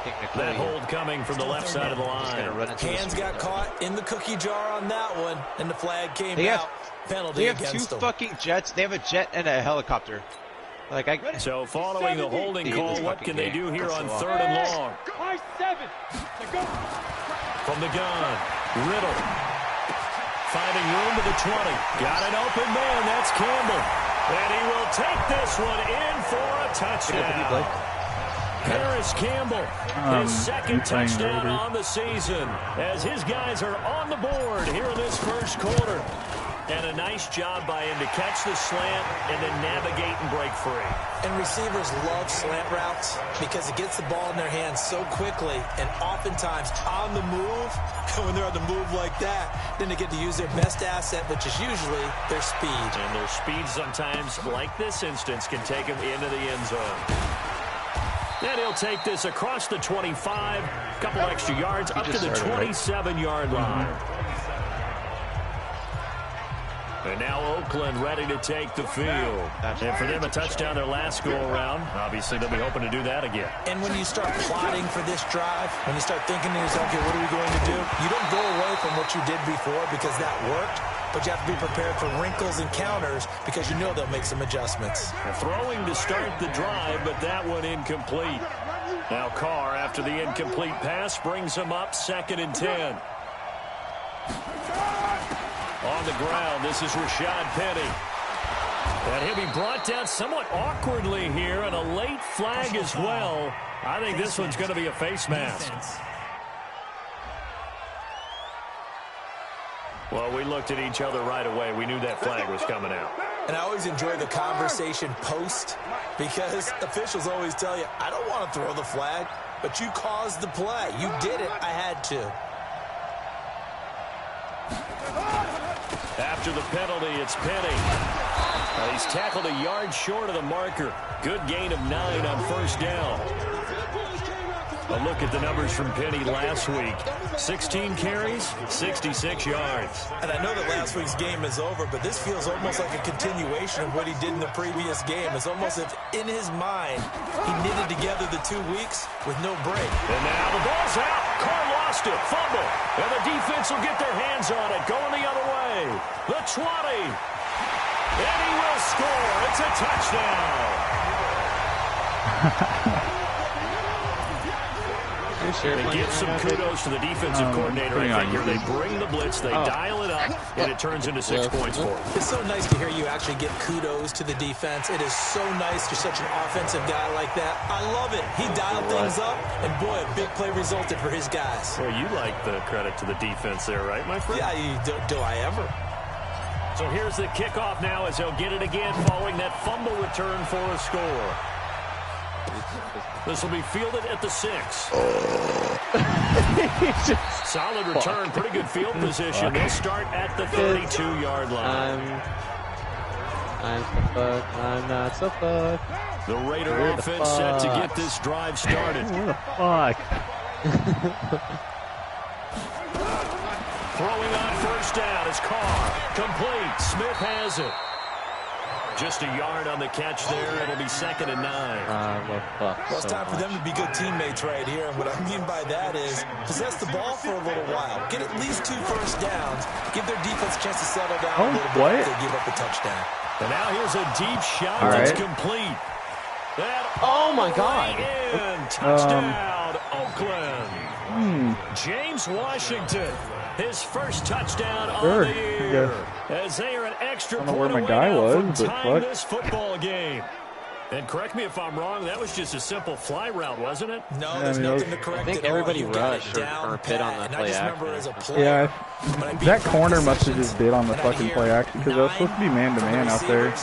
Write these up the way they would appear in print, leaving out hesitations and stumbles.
technically. That hold coming from the left side of the line. Hands got caught in the cookie jar on that one, and the flag came out. Penalty against them. They have two fucking jets. They have a jet and a helicopter. So following the holding call, what can they do here on 3rd and long? From the gun, Riddle. Finding room to the 20. Got an open man. That's Campbell. And he will take this one in for a touchdown. Harris Campbell, his second touchdown on the season, as his guys are on the board here in this first quarter. And a nice job by him to catch the slant and then navigate and break free. And receivers love slant routes because it gets the ball in their hands so quickly and oftentimes on the move. When they're on the move like that, then they get to use their best asset, which is usually their speed. And their speed sometimes, like this instance, can take them into the end zone. And he'll take this across the 25, a couple extra yards, up to the 27-yard line. And now Oakland ready to take the field. And for them, a touchdown their last go-around. Obviously, they'll be hoping to do that again. And when you start plotting for this drive, when you start thinking to yourself, okay, what are we going to do? You don't go away from what you did before because that worked. But you have to be prepared for wrinkles and counters because you know they'll make some adjustments. Throwing to start the drive, but that one incomplete. Now Carr, after the incomplete pass, brings him up 2nd and 10. On the ground, this is Rashad Penny. And he'll be brought down somewhat awkwardly here, and a late flag as well. I think this one's going to be a face mask. Well, we looked at each other right away. We knew that flag was coming out. And I always enjoy the conversation post because officials always tell you, I don't want to throw the flag, but you caused the play. You did it. I had to. After the penalty, it's Penny. He's tackled a yard short of the marker. Good gain of 9 on 1st down. A look at the numbers from Penny last week. 16 carries, 66 yards. And I know that last week's game is over, but this feels almost like a continuation of what he did in the previous game. It's almost as if in his mind he knitted together the 2 weeks with no break. And now the ball's out. Carr lost it. Fumble. And the defense will get their hands on it. Going the other way. The 20. And he will score. It's a touchdown. They give some kudos to the defensive coordinator. I think here they bring the blitz, they dial it up, and it turns into 6 points for them. It's so nice to hear you actually give kudos to the defense. It is so nice you're such an offensive guy like that. I love it. He dialed things up, and boy, a big play resulted for his guys. Well, you like the credit to the defense there, right, my friend? Yeah, do I ever? So here's the kickoff now as they'll get it again following that fumble return for a score. This will be fielded at the 6. Solid return, pretty good field position. They'll start at the 32-yard line. I'm not so fucked. The Raider offense set to get this drive started. What the fuck? Throwing on 1st down is Carr. Complete. Smith has it. Just a yard on the catch there. It'll be 2nd and 9. Well, it's time for them to be good teammates right here. And what I mean by that is possess the ball for a little while. Get at least 2 first downs. Give their defense a chance to settle down a little bit if they give up a touchdown. And now here's a deep shot that's complete. Oh, my God. Touchdown, Oakland. James Washington. His first touchdown of the year. As they are an extra point away now from tying this football game. And correct me if I'm wrong, that was just a simple fly route, wasn't it? No, there's nothing to correct. I think everybody rushed or bid on the play action. Yeah, that corner must have just bid on the fucking play action because that was supposed to be man-to-man out there.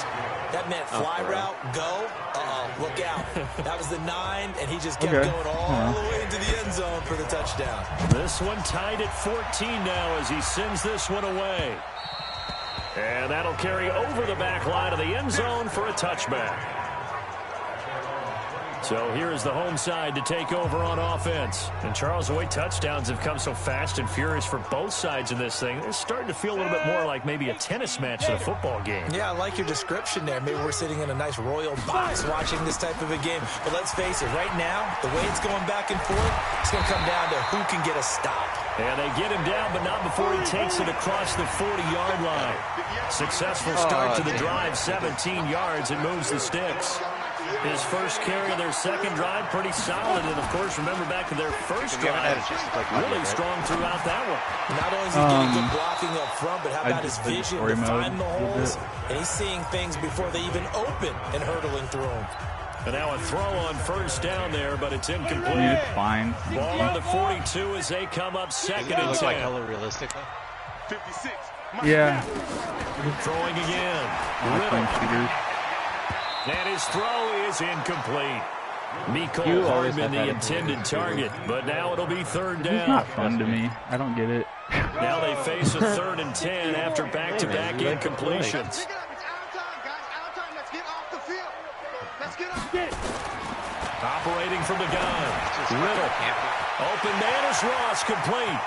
That meant fly route, go. Look out. That was the 9, and he just kept going all the way into the end zone for the touchdown. This one tied at 14 now as he sends this one away. And that'll carry over the back line of the end zone for a touchback. So here is the home side to take over on offense. And Charles, the way touchdowns have come so fast and furious for both sides of this thing, it's starting to feel a little bit more like maybe a tennis match than a football game. Yeah, I like your description there. Maybe we're sitting in a nice royal box watching this type of a game. But let's face it, right now, the way it's going back and forth, it's going to come down to who can get a stop. And they get him down, but not before he takes it across the 40-yard line. Successful start to the drive, 17 yards. It moves the sticks. His first carry of their second drive, pretty solid. And, of course, remember back to their first drive, really strong throughout that one. Not only is he getting good blocking up front, but how about his vision to find the holes? And he's seeing things before they even open and hurtling through them. And now a throw on first down there, but it's incomplete. Yeah, it's fine. Ball on the 42 as they come up second and 10. Like hella realistic, though. 56. Yeah. Throwing again. Riddle. And his throw is incomplete. Mecole Hardman, the intended target, but now it'll be third down. It's not fun to me. I don't get it. Now they face a 3rd and 10 after back-to-back incompletions. Operating from the gun. Riddle. Open man is Ross, complete.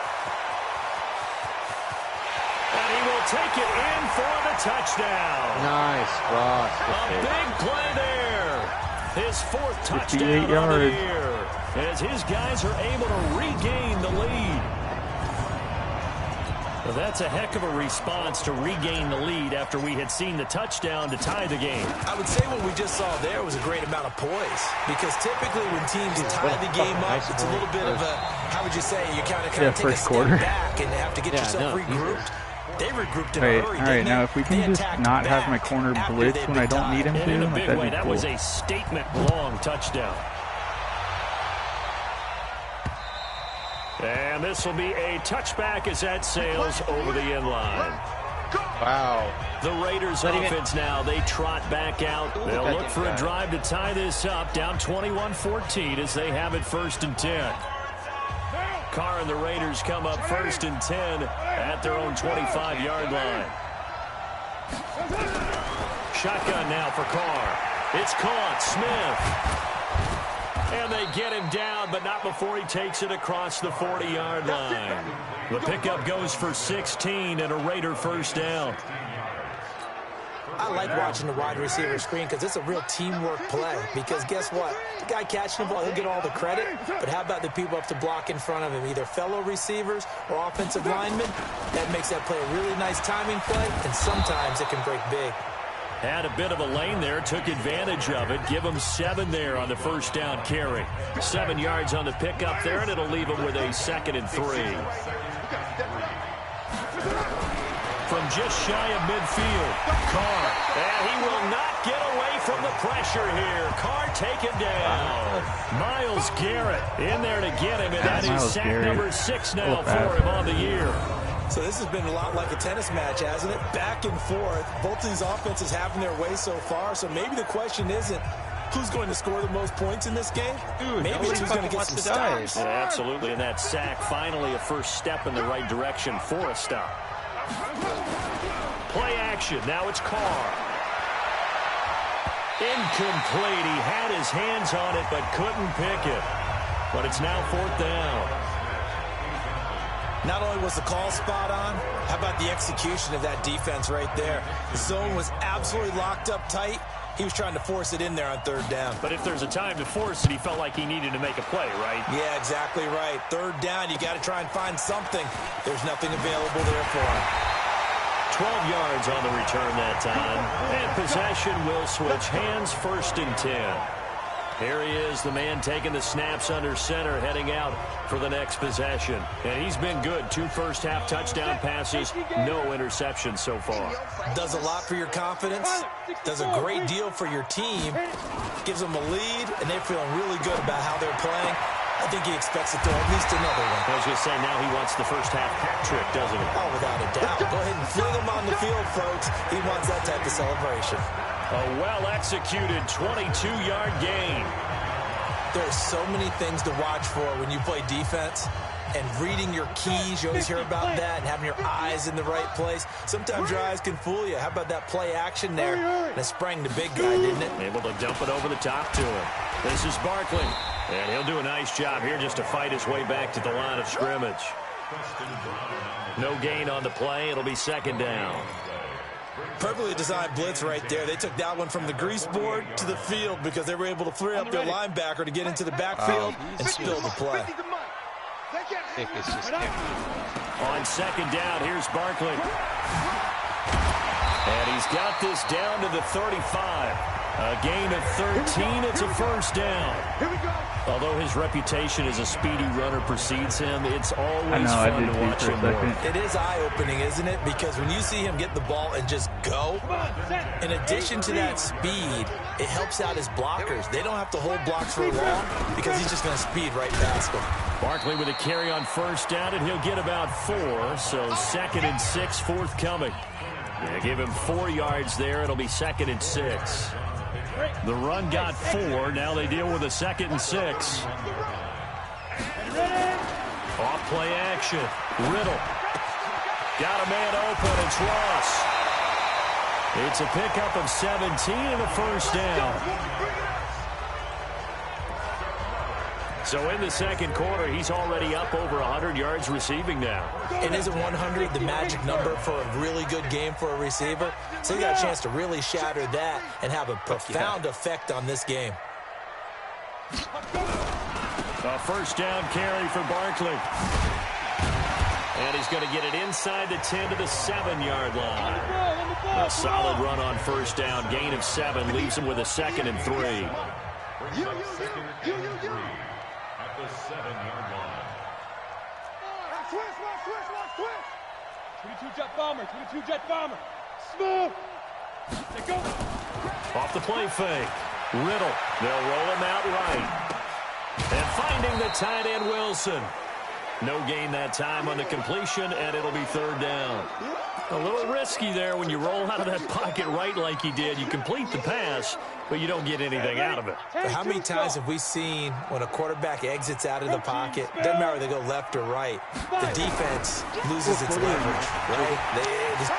And he will take it in for the touchdown. Nice, Ross. A big play there. His 4th touchdown 58 yards. of the year. As his guys are able to regain the lead. Well, that's a heck of a response to regain the lead after we had seen the touchdown to tie the game. I would say what we just saw there was a great amount of poise. Because typically when teams tie the game up, it's a little bit of a, how would you say, you kind of take a step back and have to get yourself regrouped. They regrouped in a hurry. All right, now if we can just not have my corner blitz when I don't need him and in a to, big that'd way, be that cool. was a statement long touchdown. And this will be a touchback as that sails over the end line. Wow. The Raiders offense now, they trot back out. They'll look for a drive to tie this up, down 21-14 as they have it 1st and 10. Carr and the Raiders come up 1st and 10 at their own 25-yard line. Shotgun now for Carr. It's caught. Smith. And they get him down, but not before he takes it across the 40-yard line. The pickup goes for 16 and a Raider 1st down. I like watching the wide receiver screen because it's a real teamwork play. Because guess what? The guy catching the ball, he'll get all the credit. But how about the people up to block in front of him? Either fellow receivers or offensive linemen. That makes that play a really nice timing play, and sometimes it can break big. Had a bit of a lane there, took advantage of it. Give him 7 there on the 1st down carry. 7 yards on the pickup there, and it'll leave him with a 2nd and 3. From just shy of midfield, Carr. And he will not get away from the pressure here. Carr taken down. Myles Garrett in there to get him, and that is sack number 6 now for him on the year. So this has been a lot like a tennis match, hasn't it? Back and forth. Both of these offenses having their way so far. So maybe the question isn't who's going to score the most points in this game. Maybe it's who's going to get some stops. Yeah, absolutely. And that sack finally a first step in the right direction for a stop. Play action. Now it's Carr. Incomplete. He had his hands on it but couldn't pick it. But it's now 4th down. Not only was the call spot on, how about the execution of that defense right there? The zone was absolutely locked up tight. He was trying to force it in there on 3rd down. But if there's a time to force it, he felt like he needed to make a play, right? Yeah, exactly right. 3rd down, you got to try and find something. There's nothing available there for him. 12 yards on the return that time. And possession will switch hands, 1st and 10. Here he is, the man taking the snaps under center, heading out for the next possession. And he's been good. 2 first-half touchdown passes, no interceptions so far. Does a lot for your confidence, does a great deal for your team, gives them a lead, and they're feeling really good about how they're playing. I think he expects to throw at least another one. I was going to say, now he wants the first-half hat trick, doesn't he? Oh, without a doubt. Go ahead and fling him on the field, folks. He wants that type of celebration. A well-executed 22-yard gain. There are so many things to watch for when you play defense. And reading your keys, you always hear about that, and having your eyes in the right place. Sometimes your eyes can fool you. How about that play action there? And it sprang the big guy, didn't it? Able to dump it over the top to him. This is Barkley. And he'll do a nice job here just to fight his way back to the line of scrimmage. No gain on the play. It'll be second down. Perfectly designed blitz right there. They took that one from the grease board to the field because they were able to free up their linebacker to get into the backfield and spill the play. On second down, here's Barkley. And he's got this down to the 35. A gain of 13. It's a first down. Although his reputation as a speedy runner precedes him, it's always fun to watch him work. It is eye-opening, isn't it? Because when you see him get the ball and just go, in addition to that speed, it helps out his blockers. They don't have to hold blocks for long because he's just going to speed right past them. Barkley with a carry on first down, and he'll get about 4. So 2nd and 6 forthcoming. Yeah, give him 4 yards there. It'll be 2nd and 6. The run got 4. Now they deal with a 2nd and 6. Off play action. Riddle. Got a man open. It's Ross. It's a pickup of 17 and a first down. So in the second quarter, he's already up over 100 yards receiving now. And isn't 100 the magic number for a really good game for a receiver? So he got a chance to really shatter that and have a profound effect on this game. A first down carry for Barkley. And he's going to get it inside the 10 to the 7-yard line. A solid run on first down. Gain of 7 leaves him with a 2nd and 3. At the 7-yard line. Switch. 22 jet bomber. Smooth. They go. Off the play fake. Riddle. They'll roll him out right. And finding the tight end, Wilson. No gain that time on the completion, and it'll be 3rd down. A little risky there when you roll out of that pocket right like he did. You complete the pass, but you don't get anything out of it. But how many times have we seen when a quarterback exits out of the pocket, doesn't matter if they go left or right, the defense loses its leverage, right?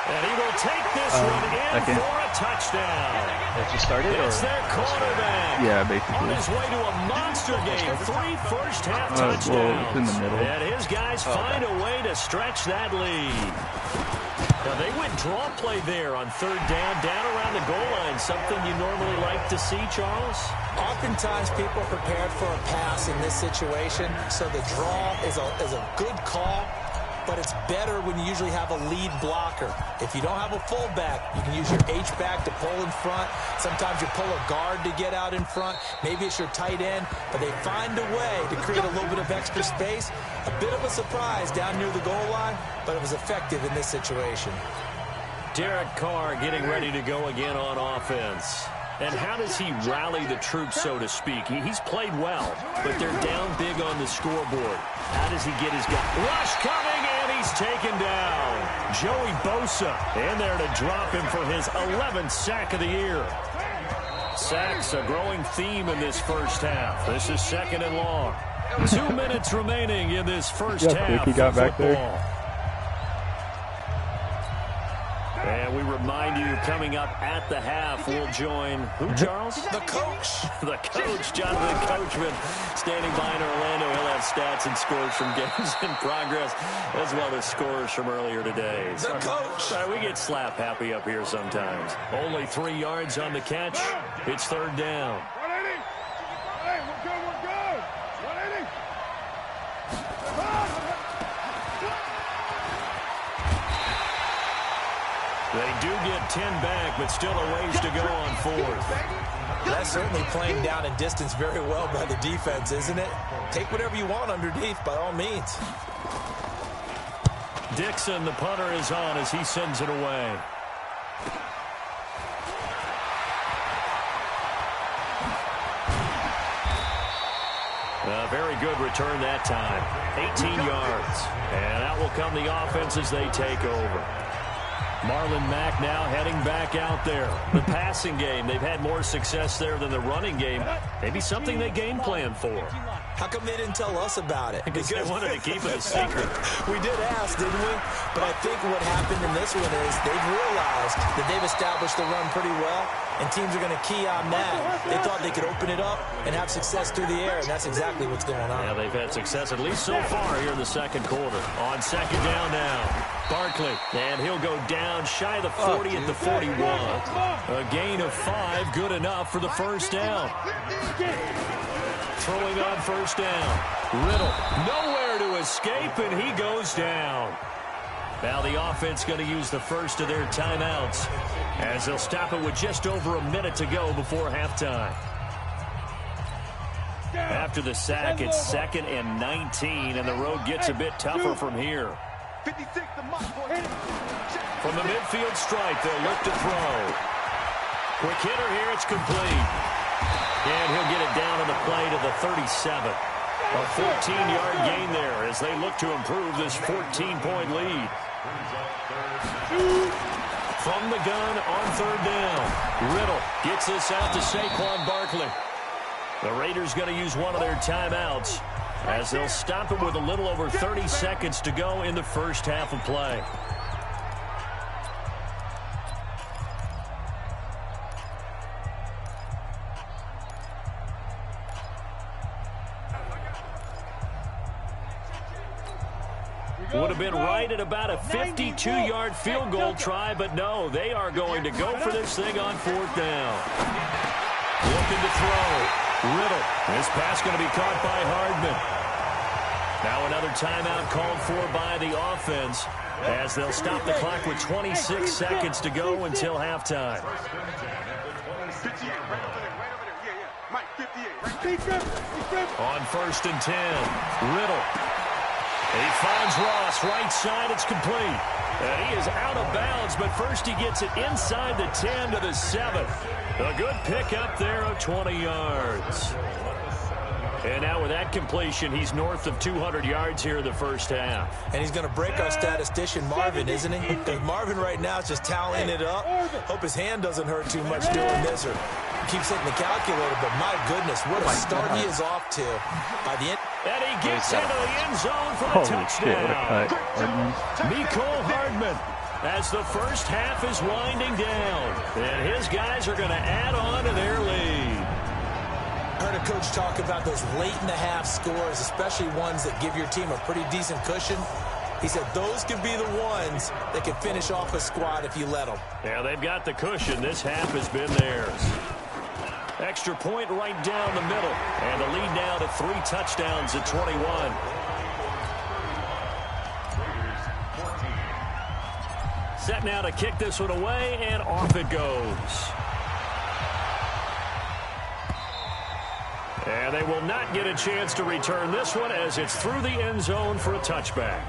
And he will take this one in for a touchdown. Has you started? It's their quarterback. Yeah, basically. On his way to a monster game. 3 first-half touchdowns. Well, it's in the middle. And his guys find a way to stretch that lead. Now, they went draw play there on 3rd down around the goal line. Something you normally like to see, Charles? Oftentimes, people are prepared for a pass in this situation, so the draw is a good call, but it's better when you usually have a lead blocker. If you don't have a fullback, you can use your H-back to pull in front. Sometimes you pull a guard to get out in front. Maybe it's your tight end, but they find a way to create a little bit of extra space. A bit of a surprise down near the goal line, but it was effective in this situation. Derek Carr getting ready to go again on offense. And how does he rally the troops, so to speak? He's played well, but they're down big on the scoreboard. How does he get his guy? Rush coming, and he's taken down. Joey Bosa in there to drop him for his 11th sack of the year. Sacks, a growing theme in this first half. This is 2nd and long. 2 minutes remaining in this first half he got back football. there. And we remind you, coming up at the half, we'll join who, Charles? The coach. The coach, Jonathan Coachman, standing by in Orlando. He'll have stats and scores from games in progress, as well as scores from earlier today. The coach. We get slap happy up here sometimes. Only 3 yards on the catch. It's 3rd down. 180. Hey, we're good. 180. They do get 10 back, but still a ways to go on 4th. That's certainly playing down in distance very well by the defense, isn't it? Take whatever you want underneath, by all means. Dixon, the punter, is on as he sends it away. A very good return that time. 18 yards. And out will come the offense as they take over. Marlon Mack now heading back out there. The passing game, they've had more success there than the running game. Maybe something they game plan for. How come they didn't tell us about it? Because they wanted to keep it a secret. We did ask, didn't we? But I think what happened in this one is they've realized that they've established the run pretty well, and teams are going to key on that. They thought they could open it up and have success through the air, and that's exactly what's going on. Yeah, they've had success at least so far here in the second quarter. On second down now, Barkley, and he'll go down shy of the 40 at the 41. A gain of 5, good enough for the first down. Throwing on first down. Riddle, nowhere to escape, and he goes down. Now the offense going to use the first of their timeouts as they'll stop it with just over a minute to go before halftime. After the sack, it's 2nd and 19, and the road gets a bit tougher from here. From the midfield stripe, they'll look to throw. Quick hitter here, it's complete. And he'll get it down on the play to the 37. A 14-yard gain there as they look to improve this 14-point lead. From the gun on third down, Riddle gets this out to Saquon Barkley. The Raiders going to use one of their timeouts as they'll stop it with a little over 30 seconds to go in the first half of play. Would have been right at about a 52-yard field goal try, but no, they are going to go for this thing on fourth down. Looking to throw. Riddle. This pass going to be caught by Hardman. Now another timeout called for by the offense as they'll stop the clock with 26 seconds to go until halftime. On first and 10, Riddle. He finds Ross, right side, it's complete. And he is out of bounds, but first he gets it inside the 10 to the 7. A good pickup there of 20 yards. And now with that completion, he's north of 200 yards here in the first half. And he's going to break our statistician, Marvin, isn't he? Because Marvin right now is just tallying it up. Hope his hand doesn't hurt too much doing this, or keeps hitting the calculator. But my goodness, what a start he is off to by the end. And he gets into the end zone for the touchdown. Mecole Hardman, as the first half is winding down. And his guys are going to add on to their lead. I heard a coach talk about those late-in-the-half scores, especially ones that give your team a pretty decent cushion. He said those could be the ones that can finish off a squad if you let them. Yeah, they've got the cushion. This half has been theirs. Extra point right down the middle. And the lead now to 3 touchdowns at 21. Set now to kick this one away, and off it goes. And they will not get a chance to return this one as it's through the end zone for a touchback.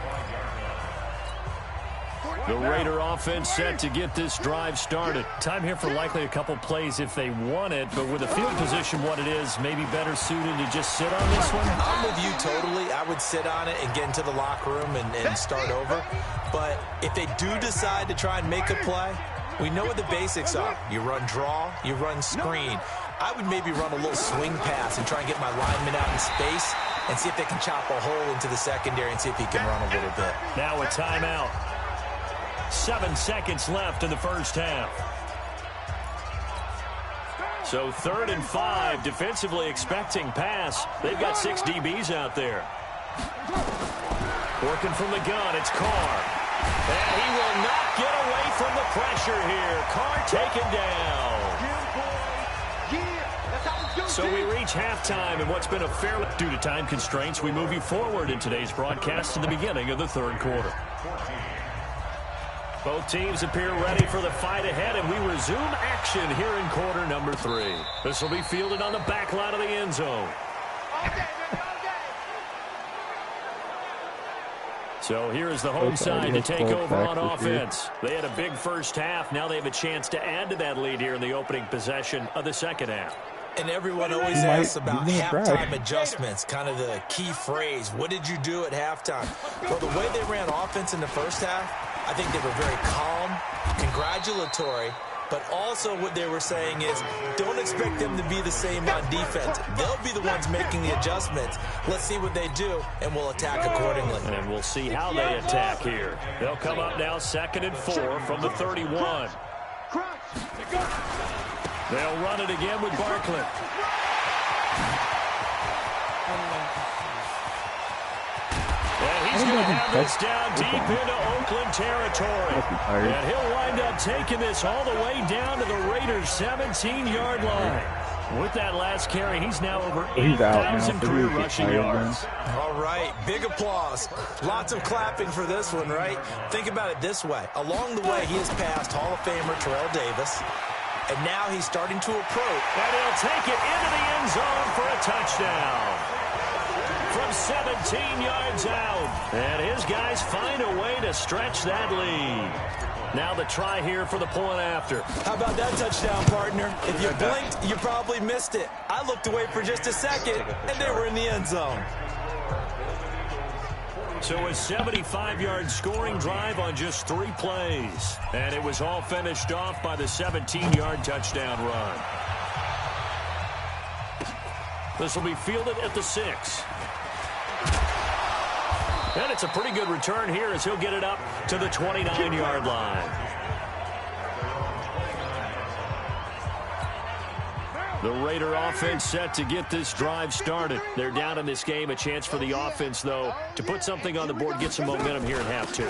The Raider offense set to get this drive started. Time here for likely a couple plays if they want it, but with the field position what it is, maybe better suited to just sit on this one? I'm with you totally. I would sit on it and get into the locker room and start over. But if they do decide to try and make a play, we know what the basics are. You run draw, you run screen. I would maybe run a little swing pass and try and get my lineman out in space and see if they can chop a hole into the secondary and see if he can run a little bit. Now a timeout. 7 seconds left in the first half. So 3rd and 5, defensively expecting pass. They've got 6 DBs out there. Working from the gun, it's Carr. And he will not get away from the pressure here. Carr taken down. So we reach halftime, and what's been a fairly... Due to time constraints, we move you forward in today's broadcast to the beginning of the 3rd quarter. Both teams appear ready for the fight ahead, and we resume action here in quarter number 3. This will be fielded on the back line of the end zone. So here is the home side to take over on offense. They had a big first half. Now they have a chance to add to that lead here in the opening possession of the second half. And everyone always asks about halftime adjustments, kind of the key phrase. What did you do at halftime? Well, the way they ran offense in the first half, I think they were very calm, congratulatory, but also what they were saying is don't expect them to be the same on defense. They'll be the ones making the adjustments. Let's see what they do, and we'll attack accordingly. And we'll see how they attack here. They'll come up now 2nd and 4 from the 31. They'll run it again with Barkley. And he's going to have this down deep into Oakland territory. And he'll wind up taking this all the way down to the Raiders' 17-yard line. With that last carry, he's now over 8,000 career rushing yards. All right, big applause. Lots of clapping for this one, right? Think about it this way. Along the way, he has passed Hall of Famer Terrell Davis, and now he's starting to approach. And he'll take it into the end zone for a touchdown. From 17 yards out. And his guys find a way to stretch that lead. Now the try here for the point after. How about that touchdown, partner? If you blinked, you probably missed it. I looked away for just a second, and they were in the end zone. So a 75-yard scoring drive on just 3 plays. And it was all finished off by the 17-yard touchdown run. This will be fielded at the 6. And it's a pretty good return here as he'll get it up to the 29-yard line. The Raider offense set to get this drive started. They're down in this game. A chance for the offense, though, to put something on the board, get some momentum here in half 2.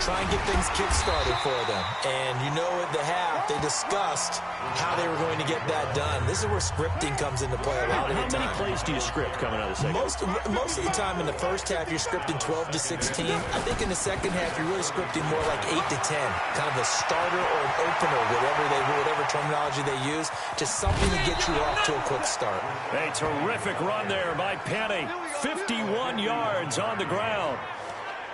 Try and get things kick-started for them. And you know at the half, they discussed how they were going to get that done. This is where scripting comes into play a lot of the time. How many plays do you script coming out of the second? Most of the time in the first half, you're scripting 12 to 16. I think in the second half, you're really scripting more like 8 to 10. Kind of a starter or an opener, whatever terminology they use. Just something to get you off to a quick start. A terrific run there by Penny. 51 yards on the ground.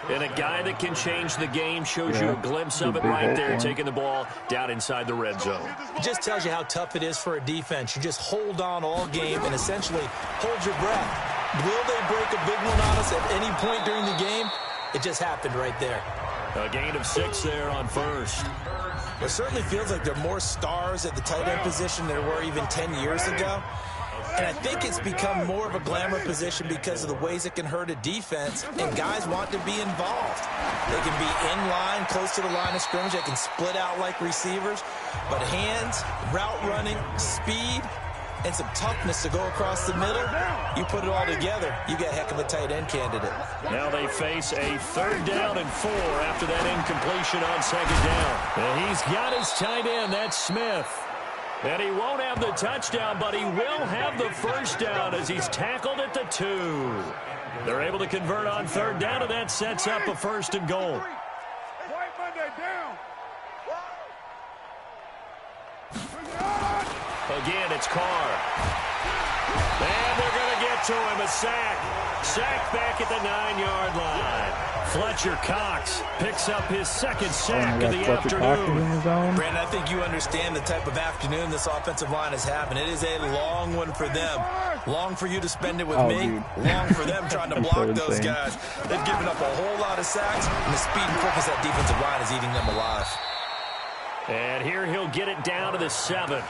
And a guy that can change the game, shows you a glimpse of it right there, taking the ball down inside the red zone. It just tells you how tough it is for a defense. You just hold on all game and essentially hold your breath. Will they break a big one on us at any point during the game? It just happened right there. A gain of 6 there on first. It certainly feels like there are more stars at the tight end position than there were even 10 years ago. And I think it's become more of a glamour position because of the ways it can hurt a defense, and guys want to be involved. They can be in line, close to the line of scrimmage. They can split out like receivers. But hands, route running, speed, and some toughness to go across the middle, you put it all together, you get a heck of a tight end candidate. Now they face a 3rd down and 4 after that incompletion on 2nd down. And he's got his tight end, that's Smith. And he won't have the touchdown, but he will have the first down as he's tackled at the 2. They're able to convert on 3rd down, and that sets up a 1st and goal. White Monday down. Again, it's Carr. And they're going to get to him, a sack. Sack back at the 9-yard line. Fletcher Cox picks up his 2nd sack of the afternoon. Brandon, I think you understand the type of afternoon this offensive line is having. It is a long one for them. Long for you to spend it with me. Dude. Long for them trying to block those guys. They've given up a whole lot of sacks, and the speed and quickness of that defensive line is eating them alive. And here he'll get it down to the 7.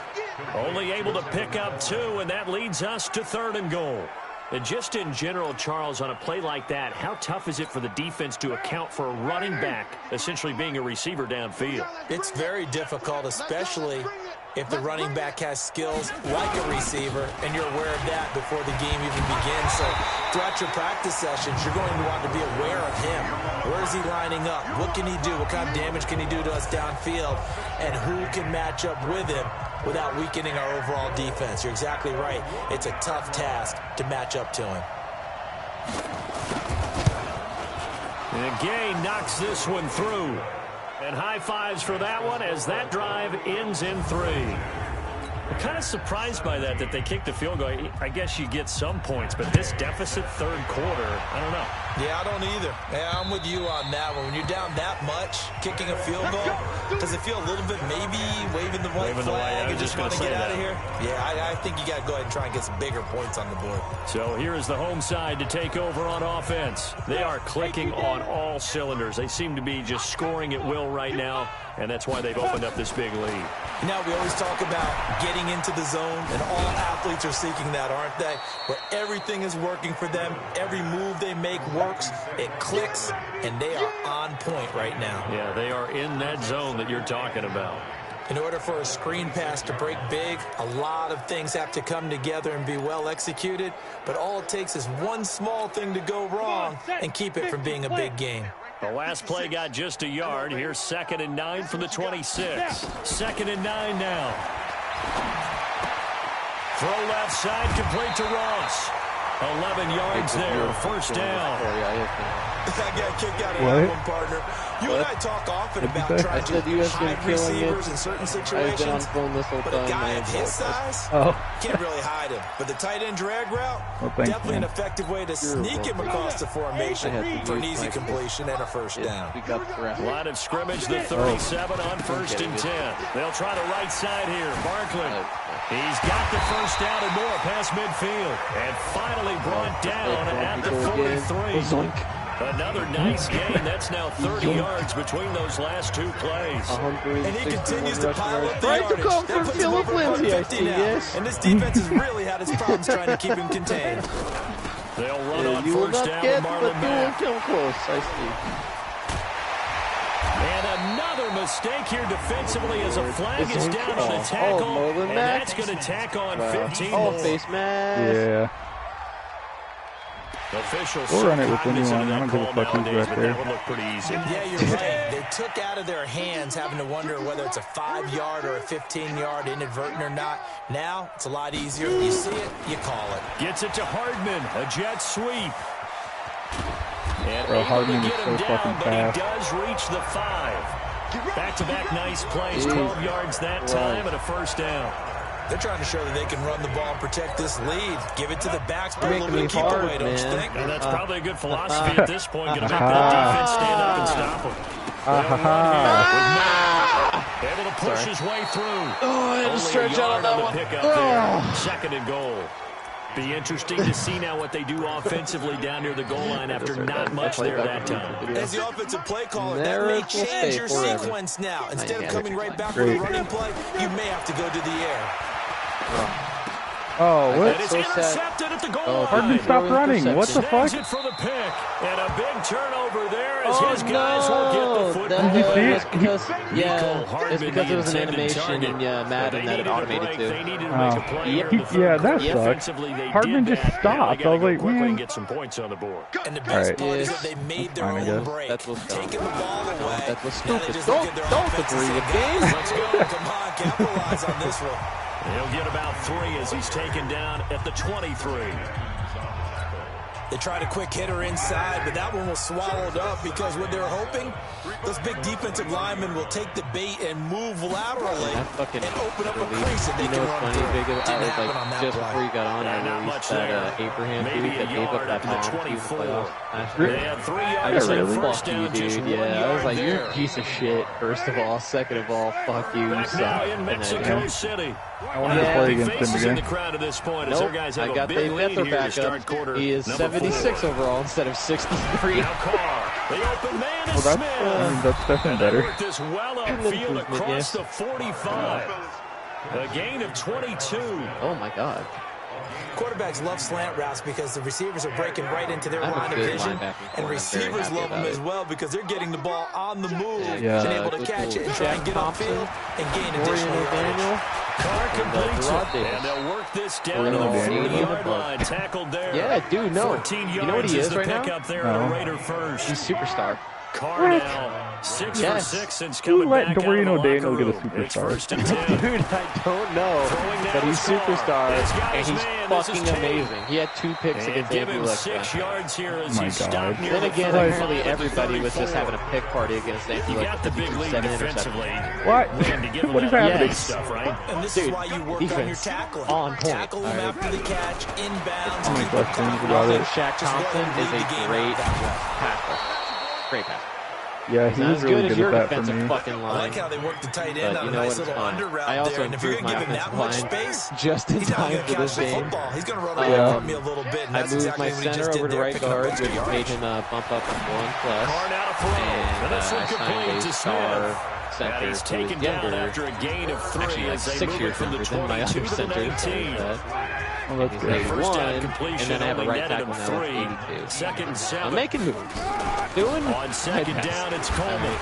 Only able to pick up 2, and that leads us to 3rd and goal. And just in general, Charles, on a play like that, how tough is it for the defense to account for a running back essentially being a receiver downfield? It's very difficult, especially if the running back has skills like a receiver, and you're aware of that before the game even begins. So throughout your practice sessions, you're going to want to be aware of him. Where is he lining up? What can he do? What kind of damage can he do to us downfield? And who can match up with him without weakening our overall defense? You're exactly right. It's a tough task to match up to him. And Gay knocks this one through. And high fives for that one as that drive ends in 3. I'm kind of surprised by that they kicked the field goal. I guess you get some points, but this deficit 3rd quarter, I don't know. Yeah, I don't either. Yeah, I'm with you on that one. When you're down that much, kicking a field goal, does it feel a little bit maybe waving the white flag and just want to get out of here? Yeah, I think you got to go ahead and try and get some bigger points on the board. So here is the home side to take over on offense. They are clicking on all cylinders. They seem to be just scoring at will right now, and that's why they've opened up this big lead. You know, we always talk about getting into the zone, and all athletes are seeking that, aren't they? Where everything is working for them, every move they make works, it clicks, and they are on point right now. Yeah, they are in that zone that you're talking about. In order for a screen pass to break big, a lot of things have to come together and be well executed, but all it takes is one small thing to go wrong and keep it from being a big game. The last play got just a yard. Here's 2nd and 9 from the 26. 2nd and 9 now. Throw left side, complete to Ross. 11 yards there, first down. I got kicked out of that one, partner. You and I talk often about trying to hide receivers in certain situations, but a guy of his size can't really hide him. But the tight end drag route, definitely an effective way to sneak him across the formation for an easy completion and a first down. Line of scrimmage, the 37 on 1st and 10. They'll try the right side here. Barkley. He's got the first down and more past midfield. And finally brought down at the 43. Another nice gain. That's now 30 yards between those last two plays. And he continues to pile up the yardage. That puts him over 150 now. And this defense has really had its problems trying to keep him contained. They'll run on first down to Marlon Mack. And another mistake here defensively as a flag is down on a tackle. And that's going to tack on 15 more. Yeah. Officials we'll run it with anyone. I don't give a fuck who's back there. That would look pretty easy. Yeah, you're right. They took out of their hands having to wonder whether it's a 5-yard or a 15-yard, inadvertent or not. Now, it's a lot easier. You see it, you call it. Gets it to Hardman. A jet sweep. And Bro, Hardman is so down, fucking fast. But he does reach the 5. Back-to-back nice plays. 12 yards that time and a first down. They're trying to show that they can run the ball and protect this lead. Give it to the backs, but a little bit of keep away, don't you think? And that's probably a good philosophy at this point. Going to make that defense stand up and stop them. Able to push his way through. Oh, I had to stretch out on that one. Pick up there. 2nd and goal. Be interesting to see now what they do offensively down near the goal line after not much there that time. As the offensive play caller, that may change your sequence now. Instead of coming right back with a running play, you may have to go to the air. Oh, what? And it's intercepted at the goal line. Hardman stopped running. What the fuck? It for the pick. And a big turnover there as his guys will get the football. Did you see it? It's because it was an animation in Madden that it automated to. Yeah, that sucks. Hardman just stopped. I was like, man. Get some points on the board. And the best part is that they made their own break. That's what's taking the ball away. That was stupid. Don't agree with game. Let's go. Come on, capitalize on this one. He'll get about 3 as he's taken down at the 23. They tried a quick hitter inside, but that one was swallowed up because what they're hoping, those big defensive linemen will take the bait and move laterally and open up a crease that they can run through. Didn't happen on that just play. before he got on, not much that Abraham dude that gave up that pass. 24. They had 3 yards I got and really first fuck you, down, just dude. 1 Yeah, I was like, yard you're there. a piece of shit, first of all. Second of all, fuck you, you Back suck. now in Mexico City. I want to play against Faces him in the again. crowd at this point as their guys have I a got big Dave lead Bettler here to back start up. quarter He is number 76 4. overall instead of 63. Now Carr, the open man is Well, Smith. that's definitely better. Worked this well upfield across the 45. A gain of 22. Oh my god. Quarterbacks love slant routes because the receivers are breaking right into their line of vision, and receivers love them as well because they're getting the ball on the move and able to catch it and try and get upfield and gain additional yardage. Carr completes it, and they'll work this down to the 40-yard line. Tackled there. Yeah, dude, no. 14 yards you know what he is the right now? pickup there on a Raider first. He's superstar. Carr now 6 for 6 since Who coming let back out of the Doriano locker Daniel get a room. It's superstar? first and 10. Dude, I don't know, but he's superstar, and he's fucking amazing. He had 2 picks And against give him Andrew Luck. 6 yards here as Oh my he stopped God. near Then the again, 35 apparently at the everybody was just 34. having a pick party against Andrew You Luck. got the big lead 7 defensively. What? And to give him What is that happening? big stuff, right? And this Dude, is why you work on your defense tackling. on point. Tackle him after the catch, inbounds. Only keep him questions coming. about Also, it. Shaq Just let Thompson him is lead a the game great out that way. passer. Great passer. Yeah, he Not was as really good as good your at that for defensive me. fucking I line. like how they work the tight end But on you a know nice what, it's little fine. under route I also there. And if you're improved going to my give him that offensive much line space, just in he's not time going for to catch this the game. football. He's going to run away Yeah. from you a little bit. And I that's moved exactly my what he just center did over to there, right picking up guard, extra which made yards. him bump up from 1+. Carr now to throw. And This one I signed complete a to star Smith. And center he's who taken is down younger. after a gain of 3 Actually, like as they 6 move years it from the younger than my 22 other to the center. 19. Oh, that's He's good. 81, First down and completion, then I have a only right netted tackle him now 3. that's 82. Second and 7. I'm making moves. Doing On second down, it's Coleman.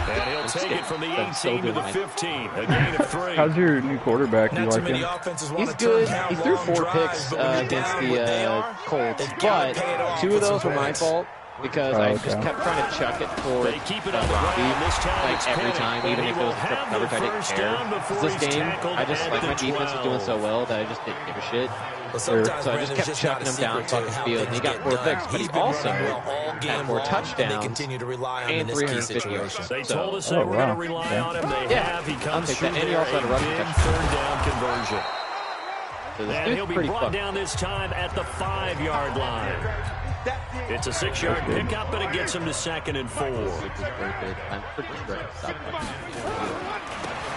And he'll take it from the 18 to the 15. A gain of 3. How's your new quarterback? You Not too like many him? offenses want He's to turn good. down He threw long 4 drives, picks but when you're against down what they the are, Colts, they've got but to pay it off 2 with of those some were my points. fault because Oh, I okay. just kept trying to chuck it for They keep it on the Robbie, ground. This time like it's every Penny. time, even And if he it will was triple have the coverage, I didn't first care. down before 'Cause this he's game, tackled I just at like the my defense was doing so 12. well that I just didn't give a shit. But sometimes, So I Brandon, just it's kept just not chucking a him down secret to fucking how field, and he things got get 4 done. picks, but He's he been also running well all had game 4 long, and they touchdowns continue to rely on him in and this key 350 situation. yards. They So, told us they were going to rely on him. They Yeah. have. He I'll comes take through that. And he there, also had a a rushing big touchdown. third down conversion. so this And dude's he'll be pretty brought fucked. down this time at the 5-yard line. It's a 6-yard pickup, but it gets him to 2nd and 4. Which is very good. I'm pretty sure I stopped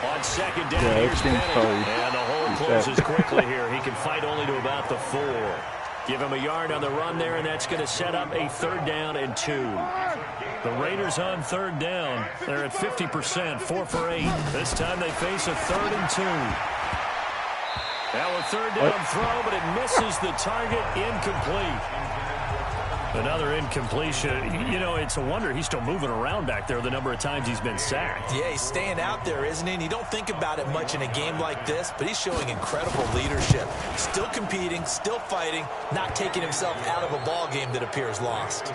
On second down, Yeah, it here's seems Penny. probably And the hole pretty closes set. quickly here. He can fight only to about the 4. Give him a yard on the run there, and that's going to set up a 3rd down and 2. The Raiders on 3rd down. They're at 50%, 4 for 8. This time they face a 3rd and 2. Now a 3rd down throw, but it misses the target, incomplete. Another incompletion. You know, it's a wonder he's still moving around back there the number of times he's been sacked. Yeah, he's staying out there, isn't he? And you don't think about it much in a game like this, but he's showing incredible leadership. Still competing, still fighting, not taking himself out of a ball game that appears lost.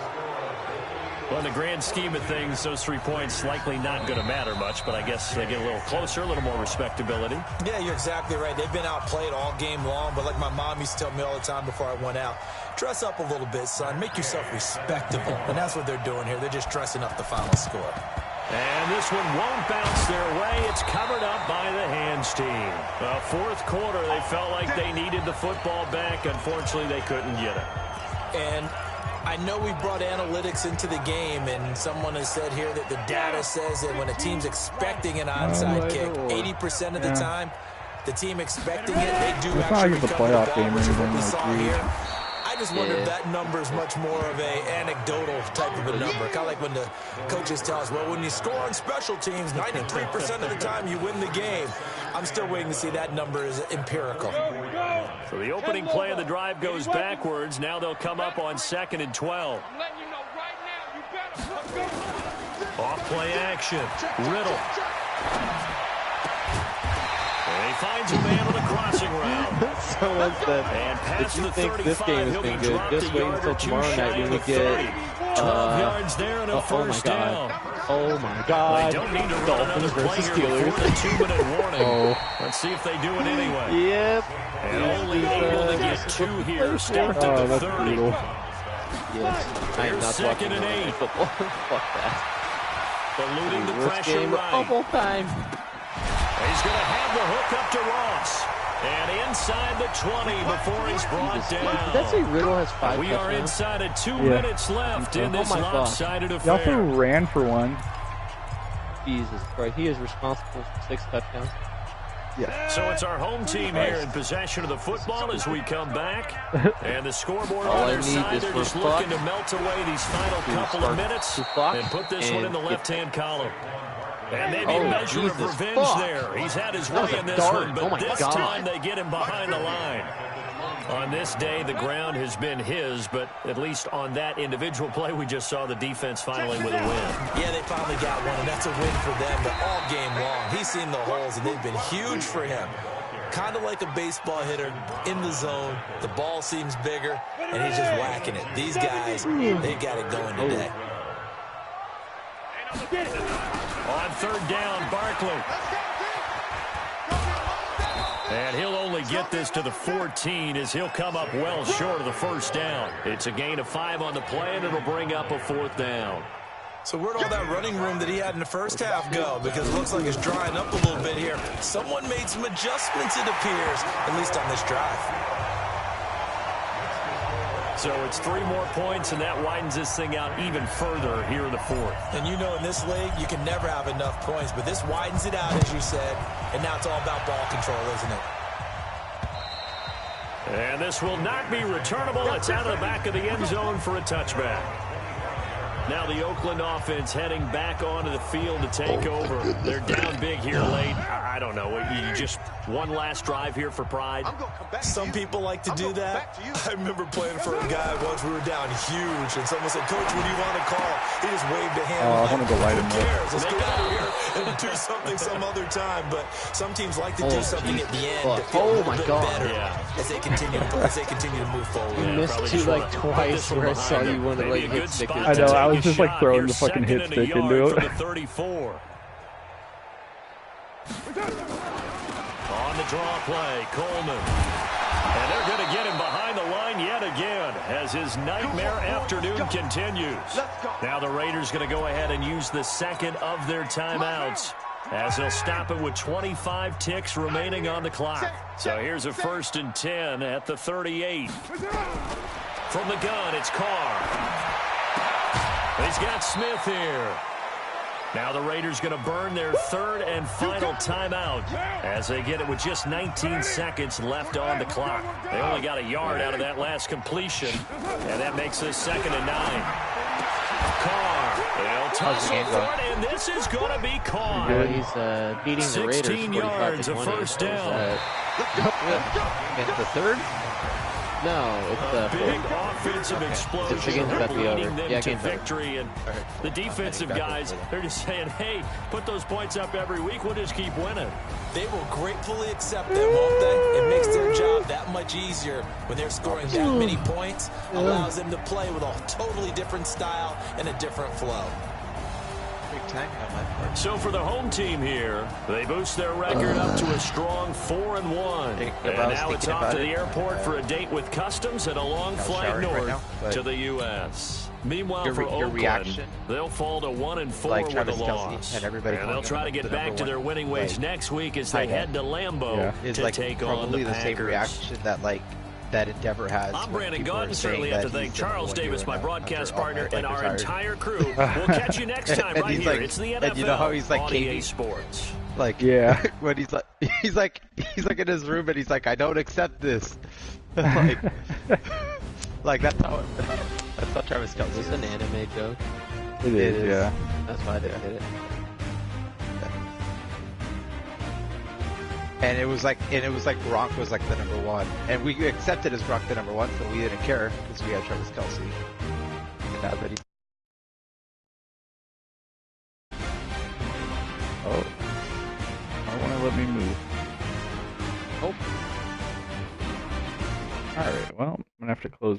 Well, in the grand scheme of things, those 3 points likely not going to matter much, but I guess they get a little closer, a little more respectability. Yeah, you're exactly right. They've been outplayed all game long, but like my mom used to tell me all the time before I went out, dress up a little bit, son. Make yourself respectable. And that's what they're doing here. They're just dressing up the final score. And this one won't bounce their way. It's covered up by the hands team. The 4th quarter, they felt like they needed the football back. Unfortunately, they couldn't get it. And I know we brought analytics into the game, and someone has said here that the data says that when a team's expecting an onside kick, 80% of the time, the team expecting it, they do It's not actually like it's a recover the playoff ball, game or which is what anything, we like, saw huge. here. I just wonder if Yeah. that number is much more of a anecdotal type of a number. Kind of like when the coaches tell us, well, when you score on special teams, 93% of the time you win the game. I'm still waiting to see that number is empirical. So the opening play of the drive goes backwards. Now they'll come up on 2nd and 12. Off play action. Riddle. And he finds a man on the crossing route. Someone said, And if past you the think 35, this game has he'll been be good, dropped just a wait yard until or 2 tomorrow shy night when of we the get 30. 12 yards there and a oh my first down. god. Oh my They god. don't need to run Dolphins another play versus here before the Steelers. 2-minute warning. Oh. Let's see if they do it anyway. Yep. And only able to get 2 here. Stepped Oh, at the that's 30. brutal. Yes. I am Here's not 2nd watching and Monday 8. football. Fuck that. Eluding the Worst pressure game right. of all time. He's going to have the hook up to Ross. And inside the 20 before he's brought Did down. that say Riddle has 5 We are touchdowns? inside of 2 minutes left in this Oh my God. lopsided He affair. also ran for one. Jesus Christ. He is responsible for 6 touchdowns. So it's our home team here in possession of the football as we come back. And the scoreboard All on I their need side, is they're for just Buck looking to melt away these final to couple of start minutes to clock and put this one in and the get- left-hand column. And maybe Oh, a measure of Jesus, revenge fuck. there. He's had his That was way a in this dart. one, but Oh my this God. time they get him behind the line. On this day, the ground has been his, but at least on that individual play, we just saw the defense finally with a win. Yeah, they finally got one, and that's a win for them. But all game long, he's seen the holes, and they've been huge for him. Kind of like a baseball hitter in the zone. The ball seems bigger, and he's just whacking it. These guys, they've got it going today. On third down, Barkley. And he'll only get this to the 14 as he'll come up well short of the first down. It's a gain of 5 on the play, and it'll bring up a 4th down. So where'd all that running room that he had in the first half go? Because it looks like it's drying up a little bit here. Someone made some adjustments, it appears, at least on this drive. So it's 3 more points, and that widens this thing out even further here in the 4th. And you know in this league, you can never have enough points, but this widens it out, as you said, and now it's all about ball control, isn't it? And this will not be returnable. It's out of the back of the end zone for a touchback. Now the Oakland offense heading back onto the field to take over. They're down big here late. I don't know. You just one last drive here for pride. Some people like to do that. I remember playing for a guy once. We were down huge, and someone said, "Coach, what do you want to call?" He just waved a hand. I want to go light him up. Who cares? Let's get out of here and do something some other time. But some teams like to do something at the end to feel a little bit better as they continue to move forward. You missed you like twice where I saw you want to like hit stick. I know. I was just like throwing the fucking hit stick into it. 34. On the draw play, Coleman. And they're going to get him behind the line yet again as his nightmare afternoon continues. Now the Raiders going to go ahead and use the second of their timeouts as they'll stop it with 25 ticks remaining on the clock. So here's a 1st and 10 at the 38. From the gun, it's Carr. He's got Smith here. Now the Raiders going to burn their 3rd and final timeout as they get it with just 19 seconds left on the clock. They only got a yard out of that last completion, and that makes this 2nd and 9. Carr, they'll toss it for it, and this is going to be caught. He's beating the Raiders 16 yards, a 1st down. It's the 3rd? No, it's the big offensive explosion leading them to victory, and the defensive guys, they're just saying, hey, put those points up every week, we'll just keep winning. They will gratefully accept them, won't they? It makes their job that much easier when they're scoring that many points, allows them to play with a totally different style and a different flow. So for the home team here, they boost their record up to a strong 4-1. And now it's off to the airport for a date with Customs and a long flight north to the U.S. Meanwhile, for Oakland, they'll fall to 1-4 with a loss. And they'll try to get back to their winning ways next week as they head to Lambeau to take on the Packers. Probably the same reaction that Endeavor has. I'm Brandon Gaudin. Certainly have to thank Charles Davis, my broadcast partner, and our entire crew. We'll catch you next time right here. It's the NFL. And you know how he's like EA Sports. Like when he's like in his room and he's like, I don't accept this. like that's how Travis Kelce. Is this an anime joke? It is, yeah. That's why they did it. And it was like Gronk was like the #1, and we accepted as Gronk the #1, so we didn't care because we had Travis Kelce. And now that he I want to let me move. Oh. Alright, well, I'm going to have to close my